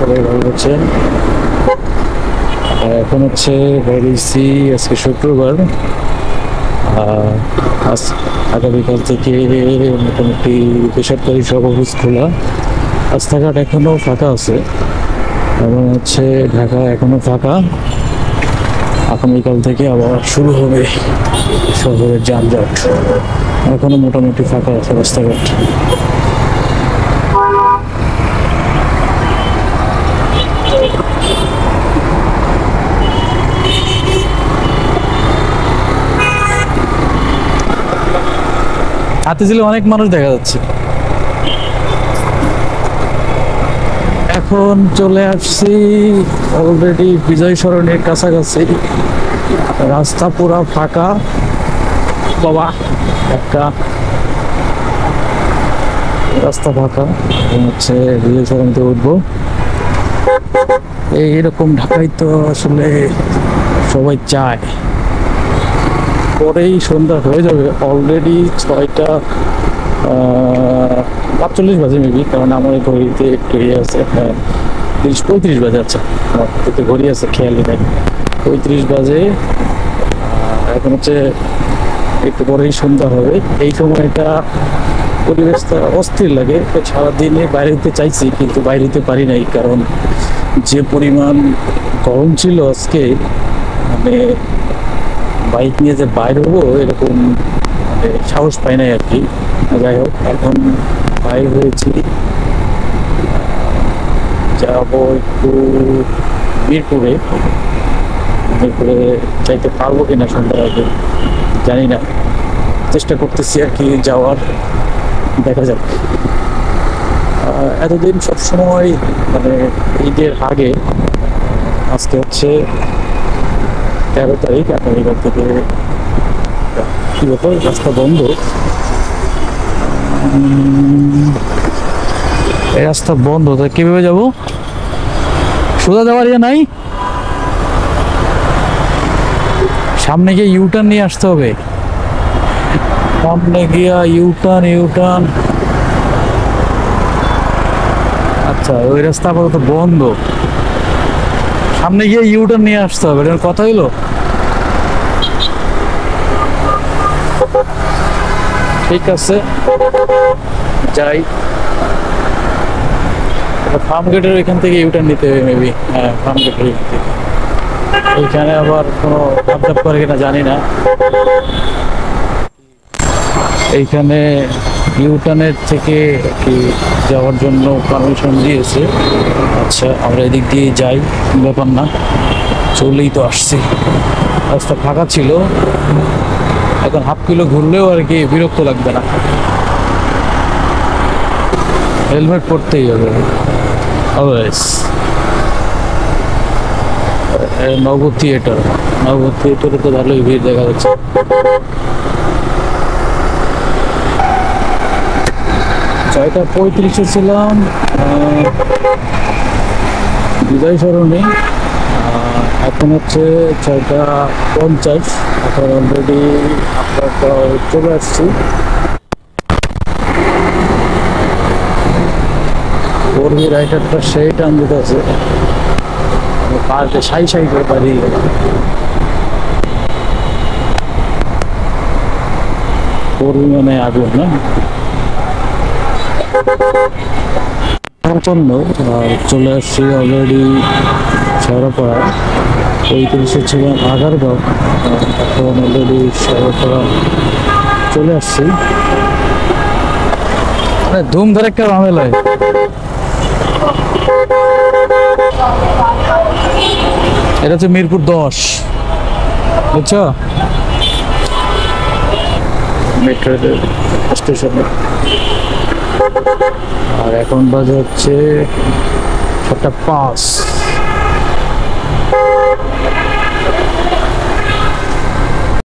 সবাই ভালো আছেন। এখন হচ্ছে বেরিয়েছি আজকে শুক্রবার। আজ আগামীকাল থেকে মোটামুটি বেসরকারি সব অফিস খোলা, রাস্তাঘাট এখনো ফাঁকা আছে এবং হচ্ছে ঢাকা এখনো ফাঁকা। আগামীকাল থেকে আবার শুরু হবে শহরের যানজট। এখনো মোটামুটি ফাঁকা আছে রাস্তাঘাট। হাতে ছিল অনেক মানুষ দেখা যাচ্ছে। এখন চলে আসছি অলরেডি বিজয় সরণির কাছাকাছি। রাস্তা পুরা ফাঁকা বাবা, একটা রাস্তা ফাঁকা। হচ্ছে বিজয় সরণিতে উঠবো। এইরকম ঢাকায় তো আসলে সবাই চায়, পরেই সন্ধ্যা হয়ে যাবে। অলরেডি 6টা 45 বাজে মেবি, কারণ আমার ঘড়িতে একটু ইয়ে আছে, 30-35 বাজে। আচ্ছা, আমার ঘড়ি আছে, খেয়ালই নেই। 35 বাজে। এখন হচ্ছে একটু পরেই সন্ধ্যা হবে। এই সময়টা পরিবেশটা অস্থির লাগে। সারাদিনে বাইরে হতে চাইছি কিন্তু বাইরে হতে পারি নাই, কারণ যে পরিমাণ গরম ছিল আজকে, মানে বাইক নিয়ে যে বাইরে হবো এরকম মানে সাহস পাই নাই আর কি। যাই হোক, এখন বাইর হয়েছি, যাবো একটু মিরপুরে। মিরপুরে যাইতে পারবো কিনা সন্ধ্যার আগে জানি না, চেষ্টা করতেছি আর কি যাওয়ার, দেখা যাক। এতদিন সবসময় মানে ঈদের আগে, আজকে হচ্ছে 13 তারিখ, আগামীকাল থেকে কি ব্যাপার, রাস্তা বন্ধ। এই রাস্তা বন্ধ, তা কিভাবে যাবো? সোজা যাওয়ার ইয়ে নাই, সামনে গিয়ে ইউটার্ন নিয়ে আসতে হবে। সামনে গিয়া ইউটার্ন। আচ্ছা, ওই রাস্তা আপাতত বন্ধ, সামনে গিয়ে ইউটার্ন নিয়ে আসতে হবে। এটার কথা হইলো, ঠিক আছে যাই। ফার্ম গেটের ওইখান থেকে ইউটার্ন নিতে হবে মেবি। হ্যাঁ, ফার্ম গেটের ওইখান থেকে। এইখানে আবার কোনো আপডাপ করে কিনা জানি না। এইখানে ইউটার্নের থেকে কি যাওয়ার জন্য পারমিশন দিয়েছে। আচ্ছা, আমরা এদিক দিয়ে যাই, ব্যাপার না, চলেই তো আসছি। রাস্তা ফাঁকা ছিল, এখন হাফ কিলো ঘুরলেও আর কি বিরক্ত লাগবে না। হেলমেট পরতেই হবে অলওয়েজ। নগর থিয়েটারে তো ভালোই ভিড় দেখা যাচ্ছে। 6:35 ছিলাম বিজয় সরণি, এখন হচ্ছে 6:50। এখন অলরেডি আমরা চলে আসছি। কর্মী রাইটারটা সেই টান দিতে আছে, পার্কে সাই করে পারিয়ে গেল। কর্মী মানে আগুন না জন্য। চলে আসছি অলরেডি শেওড়াপাড়া। 35 ছিলাম আগারগাঁও, এখন অলরেডি শেওড়াপাড়া চলে আসছি। ধুমধার একটা ঝামেলায়। এটা হচ্ছে মিরপুর 10, বুঝছো, মেট্রো স্টেশনে। আর এখন বাজে হচ্ছে 7:05।